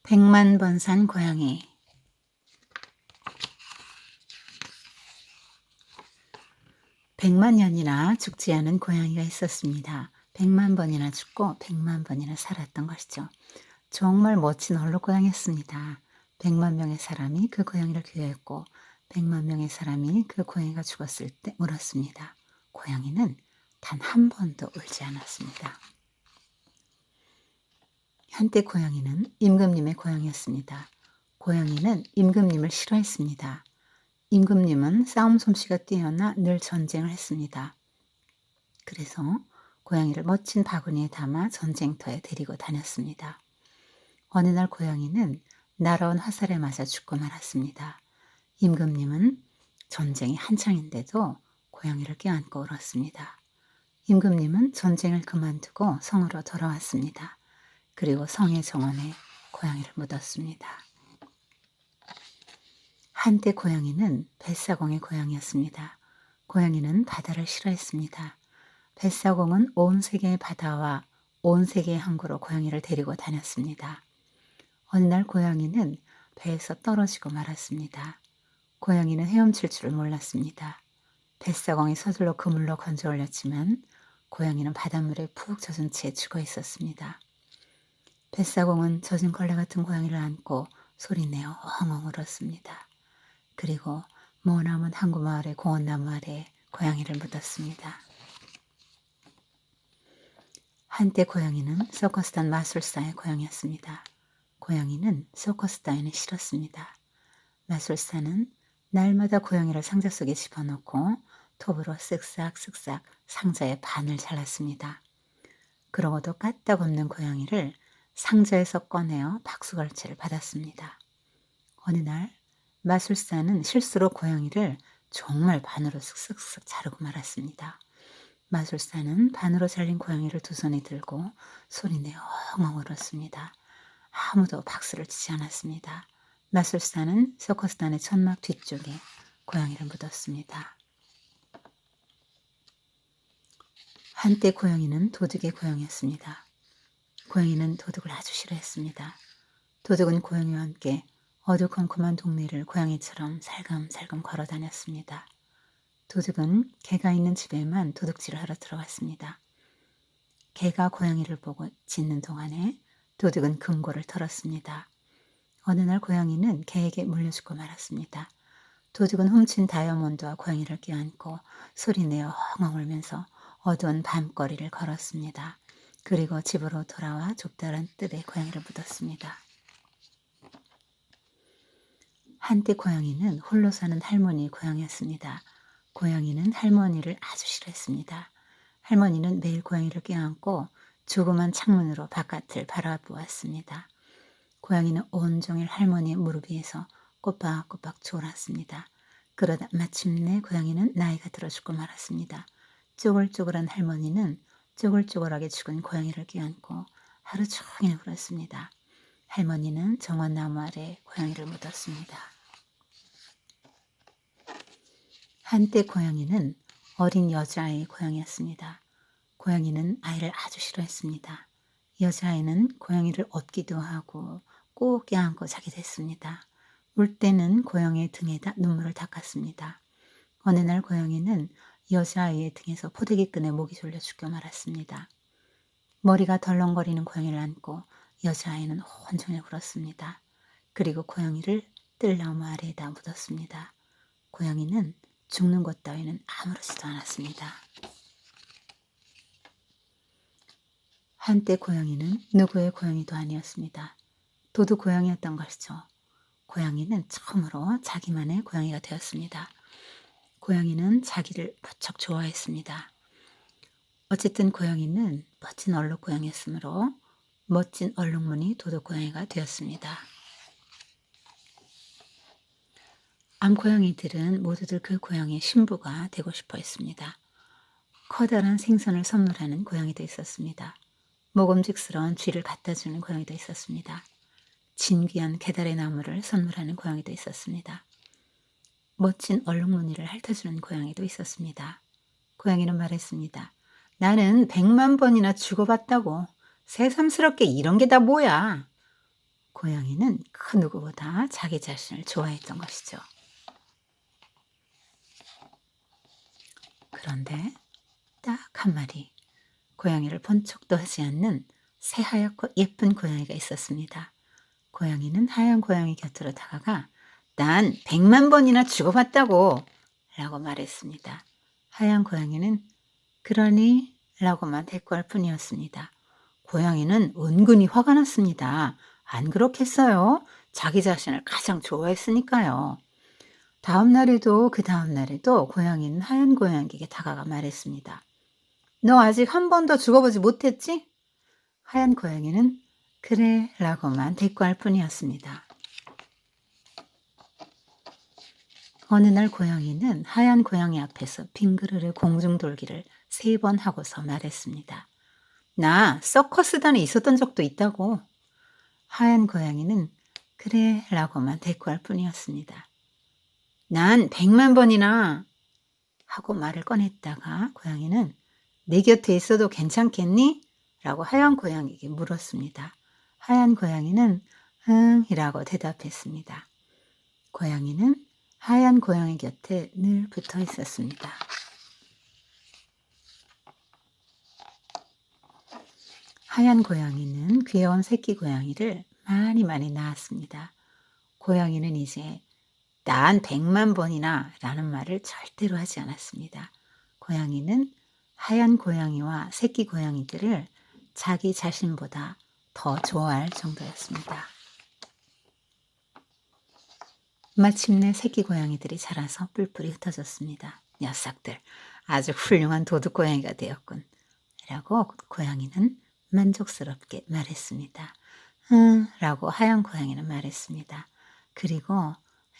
백만 번 산 고양이. 백만 년이나 죽지 않은 고양이가 있었습니다. 백만 번이나 죽고 백만 번이나 살았던 것이죠. 정말 멋진 얼룩 고양이였습니다. 백만 명의 사람이 그 고양이를 귀해했고 백만 명의 사람이 그 고양이가 죽었을 때 울었습니다. 고양이는 단 한 번도 울지 않았습니다. 한때 고양이는 임금님의 고양이였습니다. 고양이는 임금님을 싫어했습니다. 임금님은 싸움 솜씨가 뛰어나 늘 전쟁을 했습니다. 그래서 고양이를 멋진 바구니에 담아 전쟁터에 데리고 다녔습니다. 어느 날 고양이는 날아온 화살에 맞아 죽고 말았습니다. 임금님은 전쟁이 한창인데도 고양이를 껴안고 울었습니다. 임금님은 전쟁을 그만두고 성으로 돌아왔습니다. 그리고 성의 정원에 고양이를 묻었습니다. 한때 고양이는 뱃사공의 고양이였습니다. 고양이는 바다를 싫어했습니다. 뱃사공은 온 세계의 바다와 온 세계의 항구로 고양이를 데리고 다녔습니다. 어느 날 고양이는 배에서 떨어지고 말았습니다. 고양이는 헤엄칠 줄을 몰랐습니다. 뱃사공이 서둘러 그물로 건져 올렸지만 고양이는 바닷물에 푹 젖은 채 죽어 있었습니다. 뱃사공은 젖은 걸레 같은 고양이를 안고 소리내어 엉엉 울었습니다. 그리고 머나먼 항구 마을의 공원나무 아래 고양이를 묻었습니다. 한때 고양이는 서커스단 마술사의 고양이였습니다. 고양이는 서커스 따위는 싫었습니다. 마술사는 날마다 고양이를 상자 속에 집어넣고 톱으로 쓱싹쓱싹 상자의 반을 잘랐습니다. 그러고도 까딱없는 고양이를 상자에서 꺼내어 박수갈채를 받았습니다. 어느 날 마술사는 실수로 고양이를 정말 반으로 쓱쓱쓱 자르고 말았습니다. 마술사는 반으로 잘린 고양이를 두 손에 들고 소리내어 엉엉 울었습니다. 아무도 박수를 치지 않았습니다. 마술사는 서커스단의 천막 뒤쪽에 고양이를 묻었습니다. 한때 고양이는 도둑의 고양이였습니다. 고양이는 도둑을 아주 싫어했습니다. 도둑은 고양이와 함께 어두컴컴한 동네를 고양이처럼 살금살금 걸어 다녔습니다. 도둑은 개가 있는 집에만 도둑질을 하러 들어갔습니다. 개가 고양이를 보고 짖는 동안에 도둑은 금고를 털었습니다. 어느 날 고양이는 개에게 물려 죽고 말았습니다. 도둑은 훔친 다이아몬드와 고양이를 껴안고 소리내어 엉엉 울면서 어두운 밤거리를 걸었습니다. 그리고 집으로 돌아와 좁다란 뜰에 고양이를 묻었습니다. 한때 고양이는 홀로 사는 할머니의 고양이였습니다. 고양이는 할머니를 아주 싫어했습니다. 할머니는 매일 고양이를 껴안고 조그만 창문으로 바깥을 바라보았습니다. 고양이는 온종일 할머니의 무릎 위에서 꼬박꼬박 졸았습니다. 그러다 마침내 고양이는 나이가 들어 죽고 말았습니다. 쪼글쪼글한 할머니는 쪼글쪼글하게 죽은 고양이를 껴안고 하루 종일 울었습니다. 할머니는 정원나무 아래 고양이를 묻었습니다. 한때 고양이는 어린 여자아이의 고양이였습니다. 고양이는 아이를 아주 싫어했습니다. 여자아이는 고양이를 업기도 하고 꼭 껴안고 자기도 했습니다. 울 때는 고양이의 등에다 눈물을 닦았습니다. 어느 날 고양이는 여자아이의 등에서 포대기끈에 목이 졸려 죽고 말았습니다. 머리가 덜렁거리는 고양이를 안고 여자아이는 온종일 울었습니다. 그리고 고양이를 뜰나무 아래에다 묻었습니다. 고양이는 죽는 것 따위는 아무렇지도 않았습니다. 한때 고양이는 누구의 고양이도 아니었습니다. 도둑 고양이였던 것이죠. 고양이는 처음으로 자기만의 고양이가 되었습니다. 고양이는 자기를 무척 좋아했습니다. 어쨌든 고양이는 멋진 얼룩 고양이였으므로 멋진 얼룩무늬 도둑 고양이가 되었습니다. 암고양이들은 모두들 그 고양이의 신부가 되고 싶어 했습니다. 커다란 생선을 선물하는 고양이도 있었습니다. 먹음직스러운 쥐를 갖다주는 고양이도 있었습니다. 진귀한 계달의 나무를 선물하는 고양이도 있었습니다. 멋진 얼룩무늬를 핥아주는 고양이도 있었습니다. 고양이는 말했습니다. 나는 100만 번이나 죽어봤다고. 새삼스럽게 이런 게 다 뭐야. 고양이는 그 누구보다 자기 자신을 좋아했던 것이죠. 그런데 딱 한 마리 고양이를 본 척도 하지 않는 새하얗고 예쁜 고양이가 있었습니다. 고양이는 하얀 고양이 곁으로 다가가 "난 100만 번이나 죽어봤다고." 라고 말했습니다. 하얀 고양이는 "그러니?" 라고만 대꾸할 뿐이었습니다. 고양이는 은근히 화가 났습니다. 안 그렇겠어요? 자기 자신을 가장 좋아했으니까요. 다음 날에도 그 다음 날에도 고양이는 하얀 고양이에게 다가가 말했습니다. "너 아직 한 번도 죽어보지 못했지?" 하얀 고양이는 "그래" 라고만 대꾸할 뿐이었습니다. 어느 날 고양이는 하얀 고양이 앞에서 빙그르르 공중돌기를 3번 하고서 말했습니다. "나 서커스단에 있었던 적도 있다고." 하얀 고양이는 "그래" 라고만 대꾸할 뿐이었습니다. "난 100만 번이나" 하고 말을 꺼냈다가 고양이는 "내 곁에 있어도 괜찮겠니?" 라고 하얀 고양이에게 물었습니다. 하얀 고양이는 "응" 이라고 대답했습니다. 고양이는 하얀 고양이 곁에 늘 붙어 있었습니다. 하얀 고양이는 귀여운 새끼 고양이를 많이 낳았습니다. 고양이는 이제 "난 100만 번이나" 라는 말을 절대로 하지 않았습니다. 고양이는 하얀 고양이와 새끼 고양이들을 자기 자신보다 더 좋아할 정도였습니다. 마침내 새끼 고양이들이 자라서 뿔뿔이 흩어졌습니다. "녀석들 아주 훌륭한 도둑 고양이가 되었군." 라고 고양이는 만족스럽게 말했습니다. "응" 라고 하얀 고양이는 말했습니다. 그리고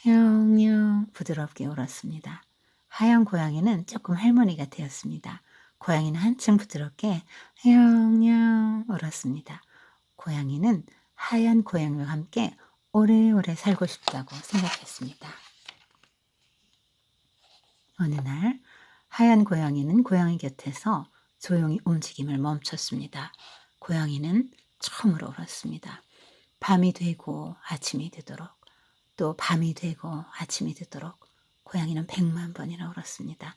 "냐옹냐옹" 부드럽게 울었습니다. 하얀 고양이는 조금 할머니가 되었습니다. 고양이는 한층 부드럽게 "냐옹냐옹" 울었습니다. 고양이는 하얀 고양이와 함께 오래오래 살고 싶다고 생각했습니다. 어느 날 하얀 고양이는 고양이 곁에서 조용히 움직임을 멈췄습니다. 고양이는 처음으로 울었습니다. 밤이 되고 아침이 되도록, 또 밤이 되고 아침이 되도록 고양이는 100만 번이나 울었습니다.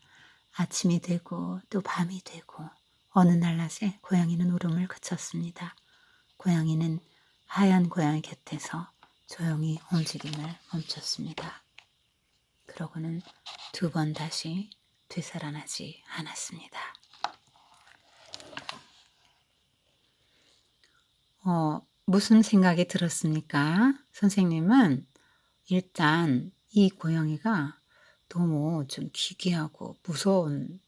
아침이 되고 또 밤이 되고 어느 날 낮에 고양이는 울음을 그쳤습니다. 고양이는 하얀 고양이 곁에서 조용히 움직임을 멈췄습니다. 그러고는 2번 다시 되살아나지 않았습니다. 무슨 생각이 들었습니까? 선생님은 일단 이 고양이가 너무 좀 기괴하고 무서운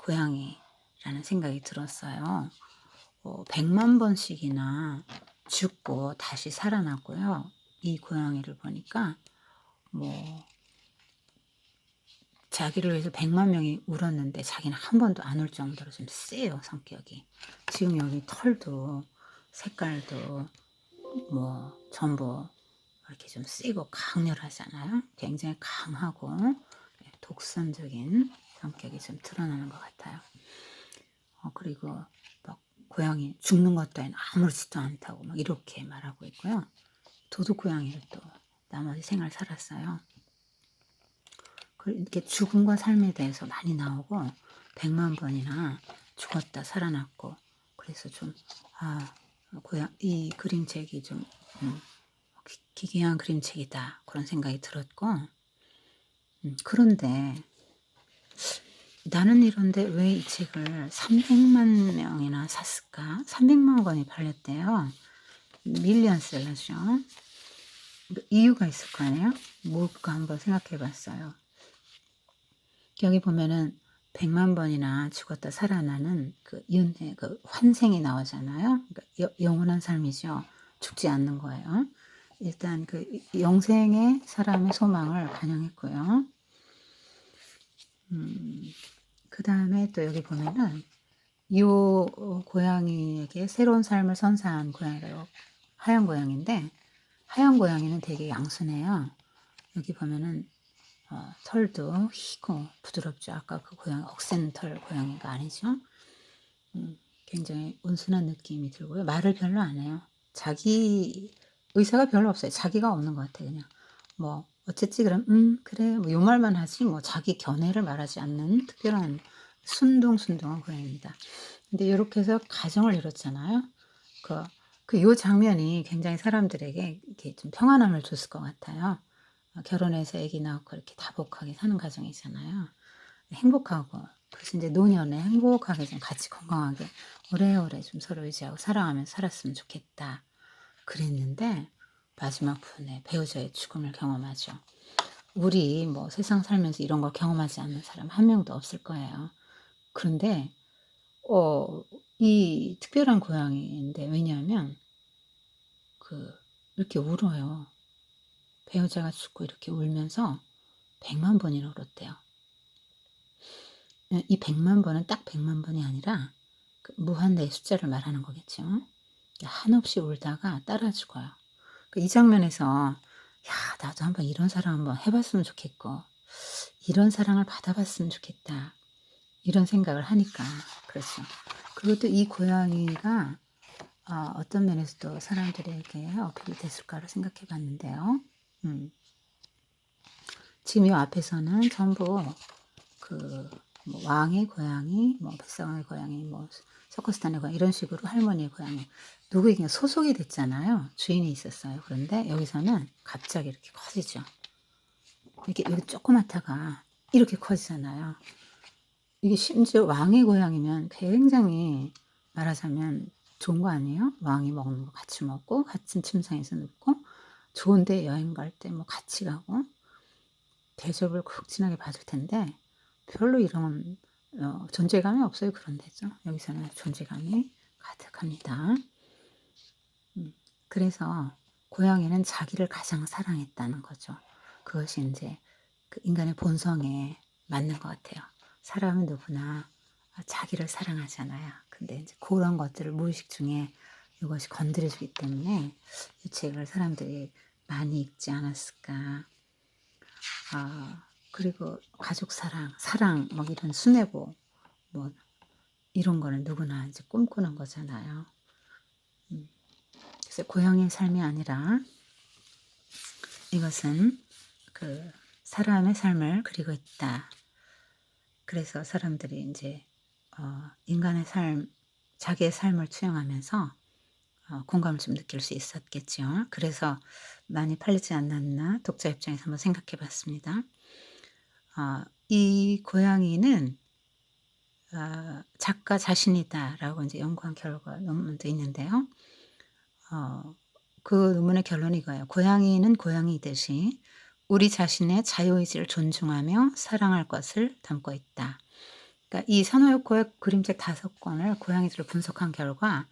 고양이라는 생각이 들었어요. 100만 번씩이나 죽고 다시 살아났고요. 이 고양이를 보니까 뭐 자기를 위해서 100만 명이 울었는데 자기는 한 번도 안 울 정도로 좀 세요, 성격이. 지금 여기 털도 색깔도 뭐 전부 이렇게 좀 세고 강렬하잖아요. 굉장히 강하고 독선적인 성격이 좀 드러나는 것 같아요. 그리고 막 고양이 죽는 것 따윈 아무렇지도 않다고 막 이렇게 말하고 있고요. 도둑 고양이를 또 나머지 생을 살았어요. 이렇게 죽음과 삶에 대해서 많이 나오고 100만 번이나 죽었다 살아났고 그래서 좀 이 그림책이 좀 기괴한 그림책이다 그런 생각이 들었고 그런데 나는 이런데 왜 이 책을 300만 명이나 샀을까? 300만 권이 팔렸대요. 밀리언셀러죠. 이유가 있을 거 아니에요? 뭘까 한번 생각해 봤어요. 여기 보면은 100만 번이나 죽었다 살아나는 그 환생이 나오잖아요. 그러니까 영원한 삶이죠. 죽지 않는 거예요. 일단 그 영생의 사람의 소망을 반영했고요. 그다음에 또 여기 보면은 요 고양이에게 새로운 삶을 선사한 고양이가 하얀 고양인데 하얀 고양이는 되게 양순해요. 여기 보면은 털도 희고 부드럽죠. 아까 그 고양이 억센 털 고양이가 아니죠. 굉장히 온순한 느낌이 들고요. 말을 별로 안 해요. 자기 의사가 별로 없어요. 자기가 없는 것 같아 그냥. 뭐 "어쨌지?" 그럼 그래." 뭐 요 말만 하지 뭐 자기 견해를 말하지 않는 특별한 순둥순둥한 고양이입니다. 근데 요렇게 해서 가정을 이뤘잖아요. 그 요 장면이 굉장히 사람들에게 이렇게 좀 평안함을 줬을 것 같아요. 결혼해서 아기 낳고 이렇게 다복하게 사는 가정이잖아요. 행복하고 그래서 인제 노년에 행복하게 좀 같이 건강하게 오래오래 좀 서로 의지하고 사랑하면서 살았으면 좋겠다. 그랬는데 마지막 부분에 배우자의 죽음을 경험하죠. 우리 뭐 세상 살면서 이런 걸 경험하지 않는 사람 한 명도 없을 거예요. 그런데 어 이 특별한 고양이인데 왜냐하면 이렇게 울어요. 배우자가 죽고 이렇게 울면서 100만 번이나 울었대요. 이 100만 번은 딱 100만 번이 아니라 무한대의 숫자를 말하는 거겠죠. 한없이 울다가 따라 죽어요. 이 장면에서 '야 나도 한번 이런 사랑 한번 해 봤으면 좋겠고 이런 사랑을 받아 봤으면 좋겠다.' 이런 생각을 하니까 그렇죠. 그것도 이 고양이가 어떤 면에서도 사람들에게 어필이 됐을까를 생각해 봤는데요. 음. 지금 요 앞에서는 전부 뭐 왕의 고양이, 뭐 뱃사공의 고양이, 뭐 서커스단의 고양이 이런 식으로 할머니의 고양이 누구에게 소속이 됐잖아요. 주인이 있었어요. 그런데 여기서는 갑자기 이렇게 커지죠. 이렇게 여기 조그맣다가 이렇게 커지잖아요. 이게 심지어 왕의 고양이면 굉장히 말하자면 좋은 거 아니에요? 왕이 먹는 거 같이 먹고 같은 침상에서 눕고 좋은 데 여행 갈 때 뭐 같이 가고 대접을 굵진하게 받을 텐데 별로 이런 존재감이 없어요 그런 데죠. 여기서는 존재감이 가득합니다. 음 그래서 고양이는 자기를 가장 사랑했다는 거죠. 그것이 인제 인간의 본성에 맞는 것 같아요. 사람은 누구나 자기를 사랑하잖아요. 근데 인제 고런 것들을 무의식 중에 이것이 건드려 주기 때문에 이 책을 사람들이 많이 읽지 않았을까. 그리고 가족 사랑 막 이런 순애보 뭐 이런 거는 누구나 이제 꿈꾸는 거잖아요. 음 그래서 고향의 삶이 아니라 이것은 그 사람의 삶을 그리고 있다. 그래서 사람들이 인제 인간의 삶 자기의 삶을 투영하면서 공감을 좀 느낄 수 있었겠죠. 그래서 많이 팔리지 않았나 독자 입장에서 한번 생각해 봤습니다. 이 고양이는 작가 자신이다라고 인제 연구한 결과 논문도 있는데요. 어 그 논문의 결론이 이거예요. "고양이는 고양이이듯이 우리 자신의 자유의지를 존중하며 사랑할 것을 담고 있다." 그러니까 이 사노요코의 그림책 5권을 고양이들을 분석한 결과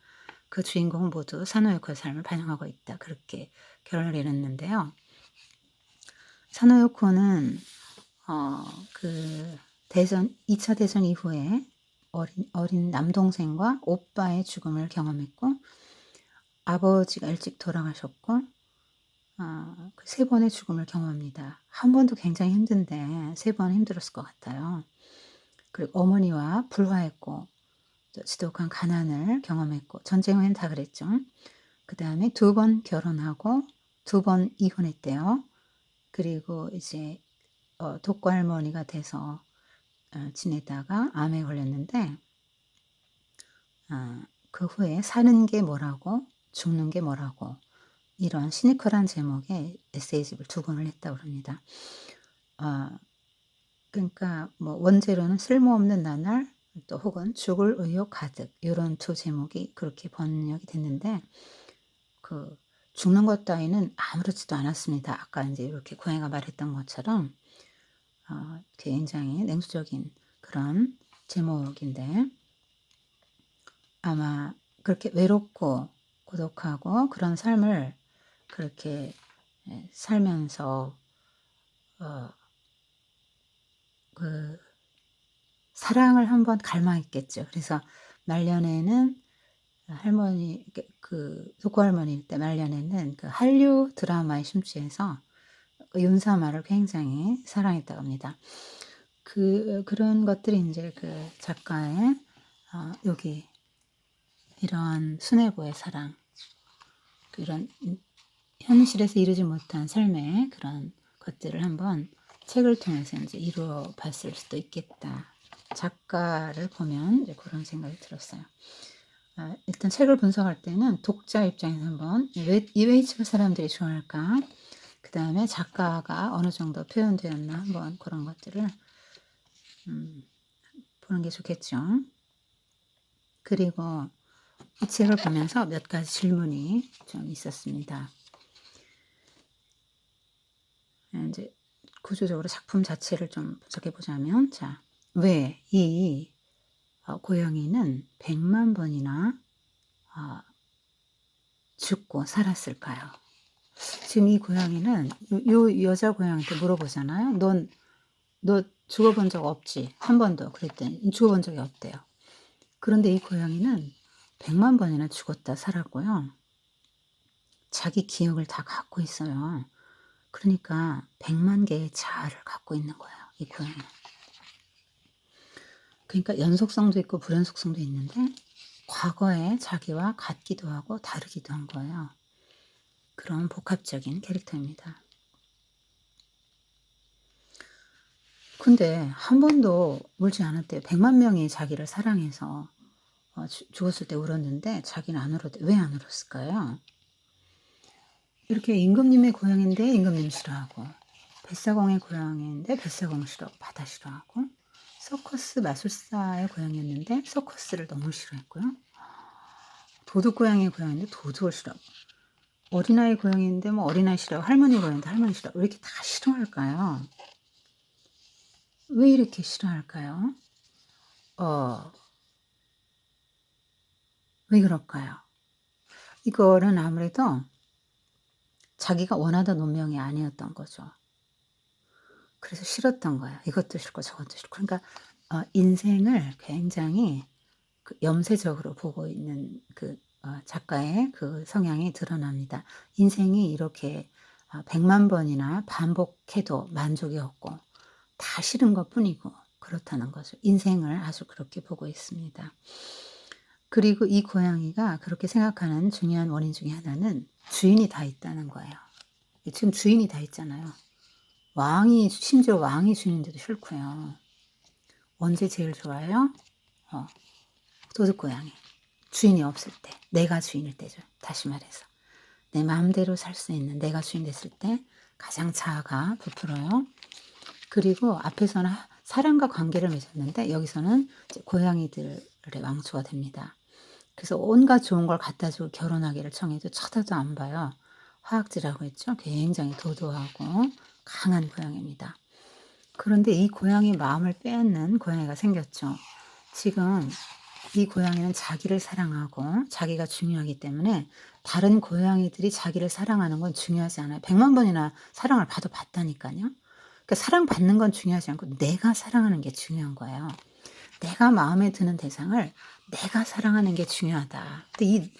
그 주인공은 모두 사노요코의 삶을 반영하고 있다. 그렇게 결론을 내렸는데요. 사노요코는 대전 2차 대전 이후에 어린 남동생과 오빠의 죽음을 경험했고 아버지가 일찍 돌아가셨고 그 3 번의 죽음을 경험합니다. 한 번도 굉장히 힘든데 3번 힘들었을 것 같아요. 그리고 어머니와 불화했고 또 지독한 가난을 경험했고 전쟁 후엔 다 그랬죠. 그다음에 2번 결혼하고 2번 이혼했대요. 그리고 이제 독거할머니가 돼서 지내다가 암에 걸렸는데 그 후에 사는 게 뭐라고 죽는 게 뭐라고 이런 시니컬한 제목의 에세이집을 2권을 했다고 그럽니다. 어 그러니까 뭐 원제로는 쓸모없는 나날 또 혹은 죽을 의욕 가득 요런 2 제목이 그렇게 번역이 됐는데 그 죽는 것 따위는 아무렇지도 않았습니다. 아까 인제 이렇게 고양이가 말했던 것처럼 굉장히 냉소적인 그런 제목인데 아마 그렇게 외롭고 고독하고 그런 삶을 그렇게 살면서 어 그 사랑을 한번 갈망했겠죠. 그래서 말년에는 할머니 독거할머니 때 말년에는 한류 드라마에 심취해서 윤사마를 굉장히 사랑했다고 합니다. 그런 것들이 인제 그 작가의 여기 이런 수뇌부의 사랑 이런 현실에서 이루지 못한 삶의 그런 것들을 한번 책을 통해서 이제 이루어 봤을 수도 있겠다. 작가를 보면 이제 그런 생각이 들었어요. 일단 책을 분석할 때는 독자 입장에서 한번 왜 책을 사람들이 좋아할까? 그 다음에 작가가 어느 정도 표현되었나 한번 그런 것들을 보는 게 좋겠죠. 그리고 이 책을 보면서 몇 가지 질문이 좀 있었습니다. 이제 구조적으로 작품 자체를 좀 분석해 보자면, 자, 왜 이 고양이는 100만 번이나 죽고 살았을까요? 지금 이 고양이는 요 여자 고양이한테 물어보잖아요. 너 죽어본 적 없지? 한 번도. 그랬더니 죽어본 적이 없대요. 그런데 이 고양이는 100만 번이나 죽었다 살았고요. 자기 기억을 다 갖고 있어요. 그러니까 100만 개의 자아를 갖고 있는 거예요, 이 고양이는. 그러니까 연속성도 있고 불연속성도 있는데 과거에 자기와 같기도 하고 다르기도 한 거예요. 그런 복합적인 캐릭터입니다. 근데 한 번도 울지 않았대요. 100만 명이 자기를 사랑해서 죽었을 때 울었는데 자기는 안 울었대요. 왜 안 울었을까요? 이렇게 임금님의 고향인데 임금님 싫어하고, 뱃사공의 고향인데 뱃사공 싫어하고 바다 싫어하고, 서커스 마술사의 고향이었는데 서커스를 너무 싫어했고요. 도둑 고양이의 고향인데 도둑을 싫어하고, 어린아이 고향인데 뭐 어린아이 싫어하고, 할머니 고향인데 할머니 싫어하고, 왜 이렇게 다 싫어할까요? 왜 이렇게 싫어할까요? 왜 그럴까요? 이거는 아무래도 자기가 원하던 운명이 아니었던 거죠. 그래서 싫었던 거예요. 이것도 싫고 저것도 싫고. 그러니까 인생을 굉장히 염세적으로 보고 있는 작가의 그 성향이 드러납니다. 인생이 이렇게 100만 번이나 반복해도 만족이 없고 다 싫은 것뿐이고 그렇다는 거죠. 인생을 아주 그렇게 보고 있습니다. 그리고 이 고양이가 그렇게 생각하는 중요한 원인 중에 하나는 주인이 다 있다는 거예요. 지금 주인이 다 있잖아요. 심지어 왕이 주인인데도 싫고요. 언제 제일 좋아요? 도둑 고양이. 주인이 없을 때, 내가 주인일 때죠. 다시 말해서. 내 마음대로 살 수 있는 내가 주인 됐을 때 가장 자아가 부풀어요. 그리고 앞에서는 사람과 관계를 맺었는데 여기서는 이제 고양이들의 왕초가 됩니다. 그래서 온갖 좋은 걸 갖다 주고 결혼하기를 청해도 쳐다도 안 봐요. 화학질하고 있죠. 굉장히 도도하고 강한 고양이입니다. 그런데 이 고양이 마음을 빼앗는 고양이가 생겼죠. 지금 이 고양이는 자기를 사랑하고 자기가 중요하기 때문에 다른 고양이들이 자기를 사랑하는 건 중요하지 않아요. 100만 번이나 사랑을 받았다니까요. 그러니까 사랑받는 건 중요하지 않고 내가 사랑하는 게 중요한 거예요. 내가 마음에 드는 대상을 내가 사랑하는 게 중요하다. 근데 이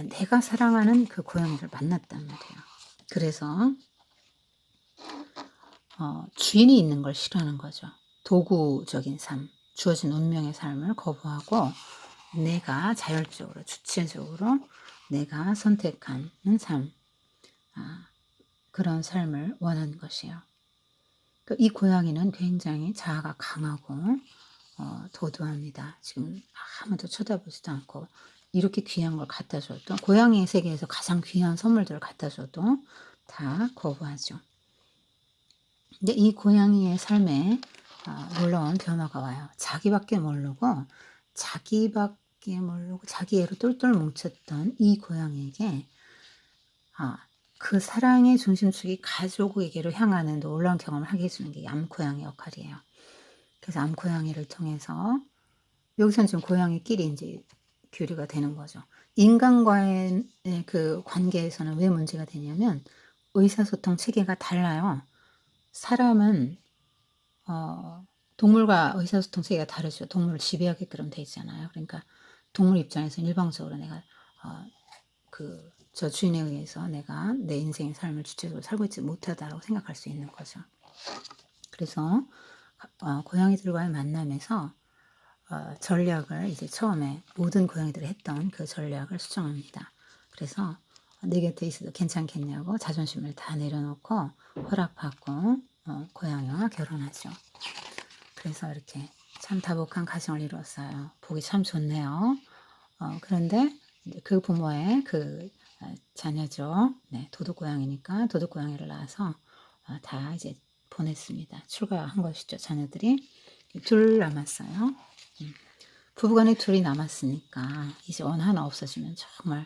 내가 사랑하는 그 고양이를 만났단 말이에요. 그래서 주인이 있는 걸 싫어하는 거죠. 도구적인 삶, 주어진 운명의 삶을 거부하고 내가 자율적으로, 주체적으로 내가 선택하는 삶, 그런 삶을 원하는 것이에요. 이 고양이는 굉장히 자아가 강하고 도도합니다. 지금 아무도 쳐다보지도 않고 이렇게 귀한 걸 갖다 줘도, 고양이의 세계에서 가장 귀한 선물들을 갖다 줘도 다 거부하죠. 근데 이 고양이의 삶에 놀라운 변화가 와요. 자기밖에 모르고 자기 애로 똘똘 뭉쳤던 이 고양이에게 그 사랑의 중심축이 가족에게로 향하는 놀라운 경험을 하게 해주는 게 암고양이 역할이에요. 그래서 암고양이를 통해서 여기서는 지금 고양이끼리 이제 교류가 되는 거죠. 인간과의 그 관계에서는 왜 문제가 되냐면 의사소통 체계가 달라요. 사람은 동물과 의사소통 체계가 다르죠. 동물을 지배하게끔 돼 있잖아요. 그러니까 동물 입장에서는 일방적으로 내가 저 주인에 의해서 내가 내 인생의 삶을 주체적으로 살고 있지 못하다라고 생각할 수 있는 거죠. 그래서 고양이들과의 만남에서 전략을 이제 처음에 모든 고양이들이 했던 그 전략을 수정합니다. 그래서 내 곁에 있어도 괜찮겠냐고 자존심을 다 내려놓고 허락받고 고양이와 결혼하죠. 그래서 이렇게 참 다복한 가정을 이루었어요. 보기 참 좋네요. 그런데 이제 그 부모의 그 자녀죠. 네, 도둑고양이니까 도둑고양이를 낳아서 다 이제 보냈습니다. 출가한 것이죠. 자녀들이 둘 남았어요. 부부간에 둘이 남았으니까 이제 원 하나 없어지면 정말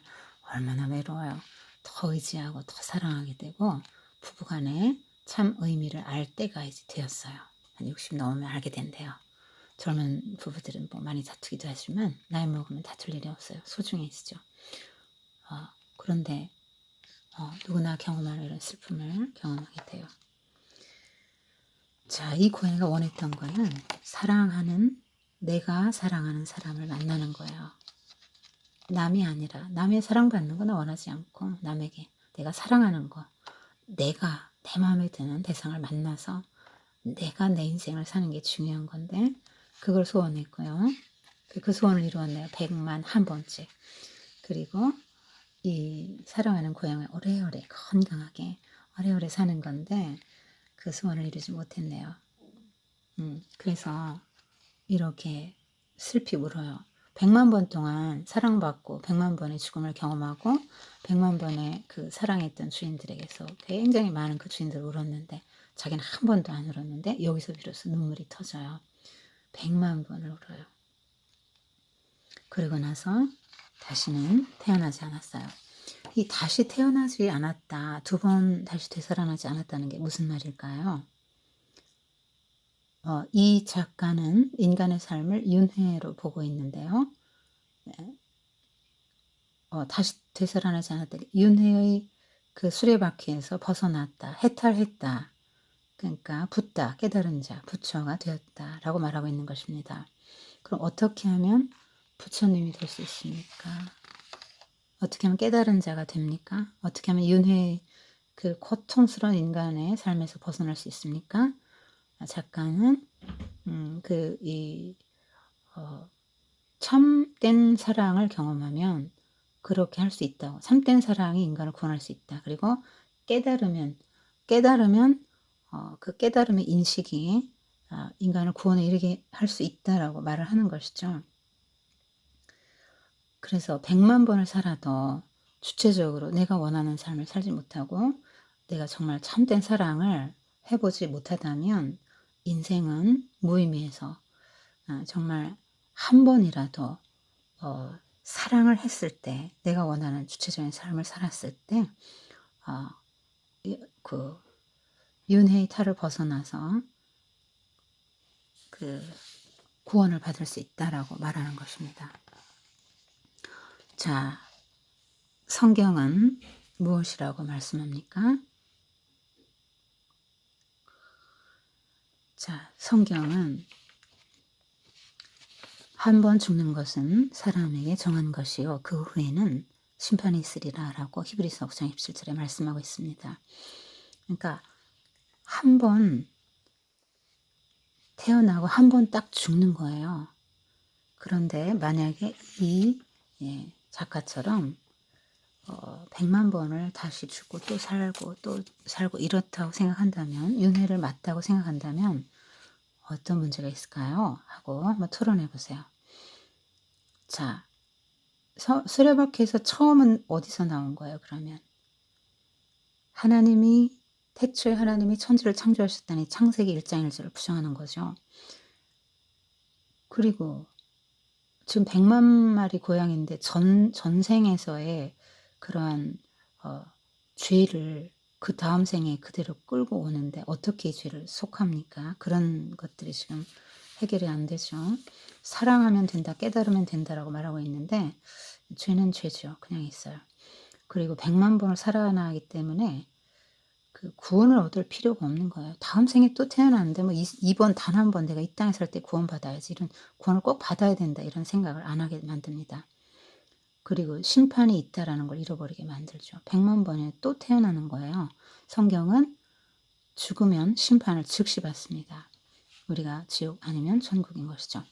얼마나 외로워요. 더 의지하고 더 사랑하게 되고 부부간에 참 의미를 알 때가 이제 되었어요. 한 60 넘으면 알게 된대요. 젊은 부부들은 뭐 많이 다투기도 하지만 나이 먹으면 다툴 일이 없어요. 소중해지죠. 그런데 누구나 경험하는 이런 슬픔을 경험하게 돼요. 자, 이 고양이가 원했던 거는 내가 사랑하는 사람을 만나는 거예요. 남이 아니라 남의 사랑받는 건 원하지 않고 남에게 내가 사랑하는 거, 내가 내 마음에 드는 대상을 만나서 내가 내 인생을 사는 게 중요한 건데 그걸 소원했고요. 그 소원을 이루었네요. 100만 한 번째. 그리고 이 사랑하는 고양이 오래오래 건강하게 오래오래 사는 건데 그 소원을 이루지 못했네요. 그래서 이렇게 슬피 울어요. 100만 번 동안 사랑받고 100만 번의 죽음을 경험하고 100만 번의 그 사랑했던 주인들에게서 굉장히 많은 그 주인들을 울었는데 자기는 한 번도 안 울었는데 여기서 비로소 눈물이 터져요. 100만 번을 울어요. 그리고 나서 다시는 태어나지 않았어요. 이 다시 태어나지 않았다, 2번 다시 되살아나지 않았다는 게 무슨 말일까요? 이 작가는 인간의 삶을 윤회로 보고 있는데요. 네. 다시 되살아나지 않았다. 윤회의 그 수레바퀴에서 벗어났다, 해탈했다. 그러니까 붓다, 깨달은 자, 부처가 되었다라고 말하고 있는 것입니다. 그럼 어떻게 하면 부처님이 될 수 있습니까? 어떻게 하면 깨달은 자가 됩니까? 어떻게 하면 윤회의 그 고통스러운 인간의 삶에서 벗어날 수 있습니까? 작가는 참된 사랑을 경험하면 그렇게 할 수 있다고. 참된 사랑이 인간을 구원할 수 있다. 그리고 깨달으면 그 깨달음의 인식이 인간을 구원에 이르게 할 수 있다라고 말을 하는 것이죠. 그래서 100만 번을 살아도 주체적으로 내가 원하는 삶을 살지 못하고 내가 정말 참된 사랑을 해보지 못하다면 인생은 무의미해서 정말 한 번이라도 사랑을 했을 때, 내가 원하는 주체적인 삶을 살았을 때 그 윤회의 탈을 벗어나서 그 구원을 받을 수 있다라고 말하는 것입니다. 자, 성경은 무엇이라고 말씀합니까? 자, 성경은 한 번 죽는 것은 사람에게 정한 것이요 그 후에는 심판이 있으리라 라고 히브리서 5장 27절에 말씀하고 있습니다. 그러니까 한 번 태어나고 한 번 딱 죽는 거예요. 그런데 만약에 이 작가처럼 100만 번을 다시 죽고 또 살고 이렇다고 생각한다면, 윤회를 맞다고 생각한다면 어떤 문제가 있을까요? 하고 한번 토론해 보세요. 자, 수레바퀴에서 처음은 어디서 나온 거예요, 그러면? 태초에 하나님이 천지를 창조하셨다니 창세기 1장 1절을 부정하는 거죠. 그리고 지금 100만 마리 고양인데 전생에서의 그러한 죄를 그 다음 생에 그대로 끌고 오는데 어떻게 이 죄를 속합니까? 그런 것들이 지금 해결이 안 되죠. 사랑하면 된다, 깨달으면 된다라고 말하고 있는데 죄는 죄죠. 그냥 있어요. 그리고 100만 번을 살아나기 때문에 그 구원을 얻을 필요가 없는 거예요. 다음 생에 또 태어나는데 뭐 이번 단 한 번 내가 이 땅에 살 때 구원받아야지, 이런 구원을 꼭 받아야 된다, 이런 생각을 안 하게 만듭니다. 그리고 심판이 있다라는 걸 잃어버리게 만들죠. 100만 번에 또 태어나는 거예요. 성경은 죽으면 심판을 즉시 받습니다. 우리가 지옥 아니면 천국인 것이죠.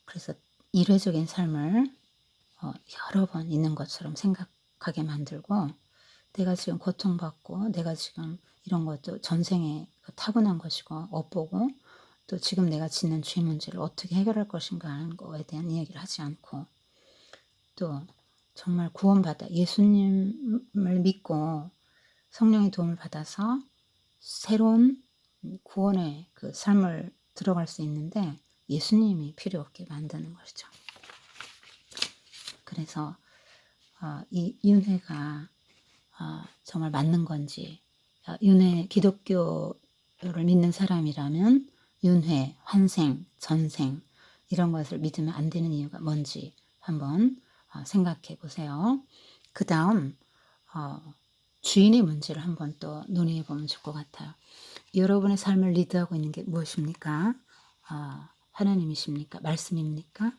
그래서 일회적인 삶을 여러 번 있는 것처럼 생각하게 만들고, 내가 지금 고통받고 내가 지금 이런 것도 전생에 타고난 것이고 엇보고, 또 지금 내가 짓는 죄 문제를 어떻게 해결할 것인가 하는 거에 대한 이야기를 하지 않고, 또 정말 구원받아 예수님을 믿고 성령의 도움을 받아서 새로운 구원의 그 삶을 들어갈 수 있는데 예수님이 필요 없게 만드는 것이죠. 그래서 이 윤회가 정말 맞는 건지, 윤회, 기독교를 믿는 사람이라면 윤회, 환생, 전생 이런 것을 믿으면 안 되는 이유가 뭔지 한번 생각해 보세요. 그 다음 주인의 문제를 한번 또 논의해 보면 좋을 것 같아요. 여러분의 삶을 리드하고 있는 게 무엇입니까? 하나님이십니까? 말씀입니까?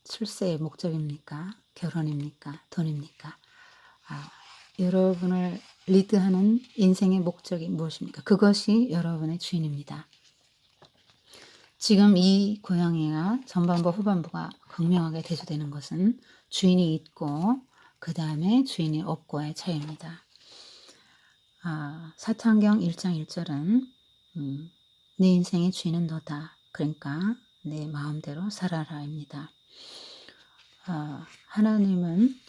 출세의 목적입니까? 결혼입니까? 돈입니까? 여러분을 리드하는 인생의 목적이 무엇입니까? 그것이 여러분의 주인입니다. 지금 이 고양이가 전반부 후반부가 극명하게 대조되는 것은 주인이 있고 그 다음에 주인이 없고의 차이입니다. 사도행전 1장 1절은 내 인생의 주인은 너다. 그러니까 내 마음대로 살아라입니다. 하나님은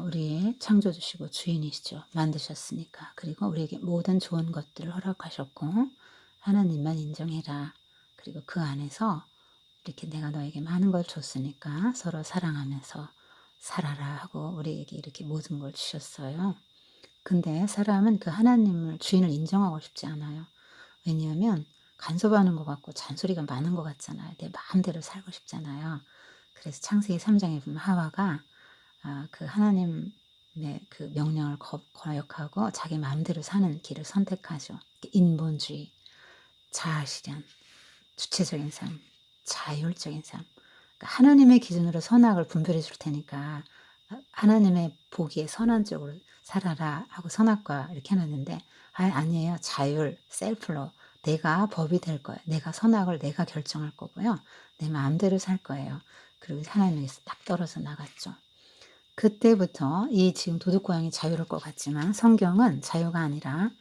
우리의 창조주시고 주인이시죠. 만드셨으니까. 그리고 우리에게 모든 좋은 것들을 허락하셨고 하나님만 인정해라. 그리고 그 안에서 이렇게 내가 너에게 많은 걸 줬으니까 서로 사랑하면서 살아라 하고 우리에게 이렇게 모든 걸 주셨어요. 근데 사람은 그 하나님을 주인을 인정하고 싶지 않아요. 왜냐하면 간섭하는 것 같고 잔소리가 많은 것 같잖아요. 내 마음대로 살고 싶잖아요. 그래서 창세기 3장에 보면 하와가 그 하나님의 그 명령을 거역하고 자기 마음대로 사는 길을 선택하죠. 인본주의, 자아실현, 주체적인 삶, 자율적인 삶. 그러니까 하나님의 기준으로 선악을 분별해 줄 테니까 하나님의 보기에 선한 쪽으로 살아라 하고 선악과 이렇게 해놨는데 아니에요. 자율, 셀프로 내가 법이 될 거예요. 내가 선악을 내가 결정할 거고요. 내 마음대로 살 거예요. 그리고 하나님에게서 딱 떨어져 나갔죠. 그때부터 이 지금 도둑고양이 자유로울 것 같지만 성경은 자유가 아니라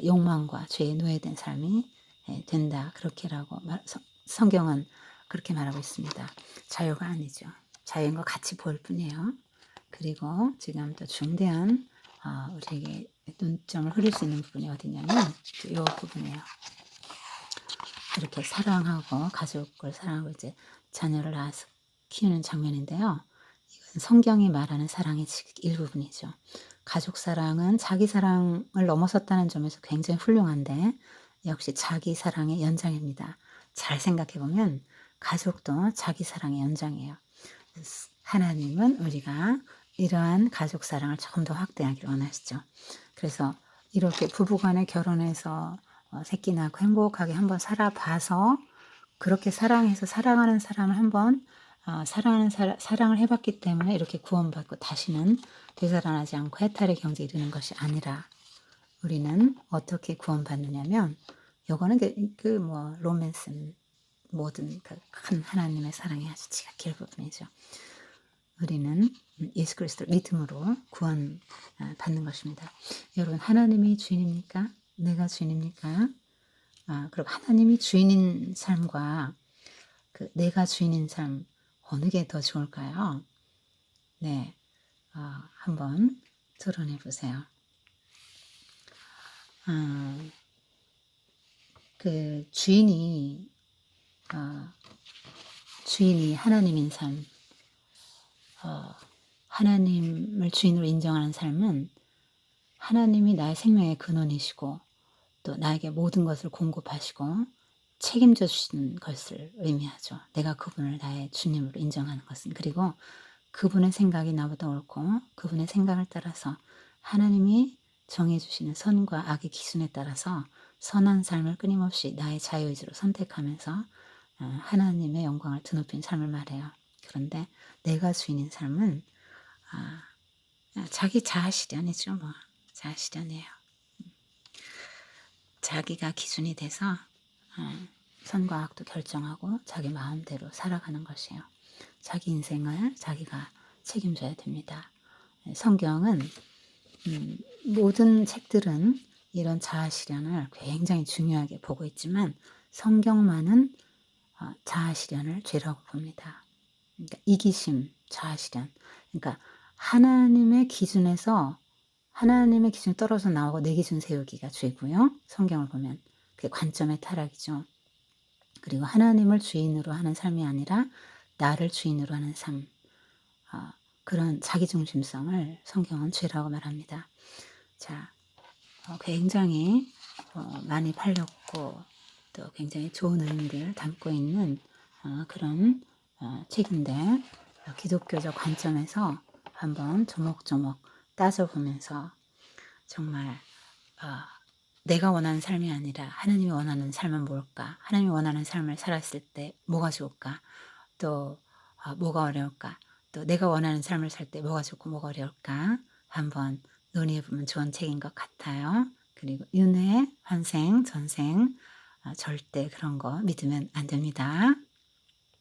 욕망과 죄에 노예된 삶이 된다. 그렇게라고 성경은 그렇게 말하고 있습니다. 자유가 아니죠. 자유인 것 같이 보일 뿐이에요. 그리고 지금 또 중대한 우리에게 눈점을 흐릴 수 있는 부분이 어디냐면 이 부분이에요. 이렇게 사랑하고 가족을 사랑하고 이제 자녀를 낳아서 키우는 장면인데요. 이건 성경이 말하는 사랑의 일부분이죠. 가족 사랑은 자기 사랑을 넘어섰다는 점에서 굉장히 훌륭한데 역시 자기 사랑의 연장입니다. 잘 생각해 보면 가족도 자기 사랑의 연장이에요. 하나님은 우리가 이러한 가족 사랑을 조금 더 확대하기를 원하시죠. 그래서 이렇게 부부간에 결혼해서 새끼 낳고 행복하게 한번 살아봐서 그렇게 사랑해서 사랑하는 사람을 한번 사랑을 해봤기 때문에 이렇게 구원받고 다시는 되살아나지 않고 해탈의 경지에 이르는 것이 아니라 우리는 어떻게 구원받느냐면 요거는 뭐 로맨스는 모든 그 큰 하나님의 사랑의 아주 지극히 일부분이죠. 우리는 예수 그리스도를 믿음으로 구원 받는 것입니다. 여러분 하나님이 주인입니까? 내가 주인입니까? 그리고 하나님이 주인인 삶과 그 내가 주인인 삶 어느 게 더 좋을까요? 네, 한번 토론해 보세요. 그 주인이 하나님인 삶, 하나님을 주인으로 인정하는 삶은 하나님이 나의 생명의 근원이시고 또 나에게 모든 것을 공급하시고 책임져 주시는 것을 의미하죠. 내가 그분을 나의 주님으로 인정하는 것은. 그리고 그분의 생각이 나보다 옳고 그분의 생각을 따라서 하나님이 정해주시는 선과 악의 기준에 따라서 선한 삶을 끊임없이 나의 자유의지로 선택하면서 하나님의 영광을 드높이는 삶을 말해요. 그런데 내가 주인인 삶은 자기 자아실현이죠. 뭐 자아실현이에요. 자기가 기준이 돼서 선과 악도 결정하고 자기 마음대로 살아가는 것이에요. 자기 인생을 자기가 책임져야 됩니다. 성경은 모든 책들은 이런 자아 실현을 굉장히 중요하게 보고 있지만 성경만은 자아 실현을 죄라고 봅니다. 그러니까 이기심, 자아 실현. 그러니까 하나님의 기준에 떨어져 나오고 내 기준 세우기가 죄고요. 성경을 보면 그게 관점의 타락이죠. 그리고 하나님을 주인으로 하는 삶이 아니라 나를 주인으로 하는 삶. 그런 자기중심성을 성경은 죄라고 말합니다. 자, 굉장히 많이 팔렸고 또 굉장히 좋은 의미를 담고 있는 그런 책인데 기독교적 관점에서 한번 조목조목 따져보면서 정말 내가 원하는 삶이 아니라 하나님이 원하는 삶은 뭘까? 하나님이 원하는 삶을 살았을 때 뭐가 좋을까? 또 뭐가 어려울까? 또 내가 원하는 삶을 살 때 뭐가 좋고 뭐가 어려울까? 한번 논의해 보면 좋은 책인 것 같아요. 그리고 윤회, 환생, 전생 절대 그런 거 믿으면 안 됩니다.